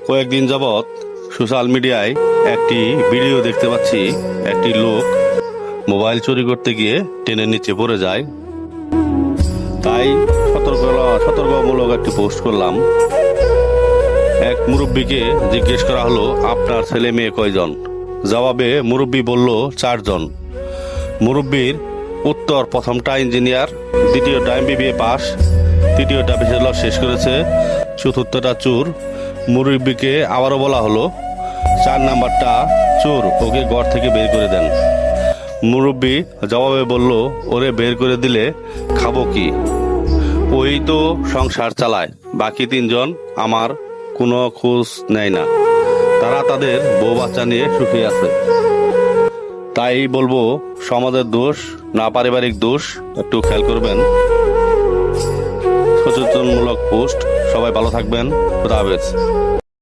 কয়েকদিন যাবৎ সোশ্যাল মিডিয়ায় একটি ভিডিও দেখতে পাচ্ছি। একটি লোক মোবাইল চুরি করতে গিয়ে ট্রেনের নিচে পড়ে যায়। তাই সতর্কমূলক একটি পোস্ট করলাম। এক মুরব্বীকে জিজ্ঞেস করা হলো, আপনার ছেলে মেয়ে কয়জন? জবাবে মুরব্বী বলল 4 জন। মুরব্বীর উত্তর, প্রথমটা ইঞ্জিনিয়ার, দ্বিতীয়টা MBBA পাস, তৃতীয়টা ব্যাচেলর শেষ করেছে, চতুর্থটা চোর। মুরব্বীকে আবারও বলা হলো 4 নাম্বারটা চোর, ওকে ঘর থেকে বের করে দেন। মুরব্বী জবাবে বলল, ওরে বের করে দিলে খাবো কি? ওই তো সংসার চালায়। বাকি 3 জন আমার কোনো খোঁজ নেয় না, তারা তাদের বউ বাচ্চা নিয়ে সুখী আছে। তাই বলবো, সমাজের দোষ না পারিবারিক দোষ, একটু খেয়াল করবেন। সচেতনমূলক পোস্ট। সবাই ভালো থাকবেন। খোদা হাফেজ।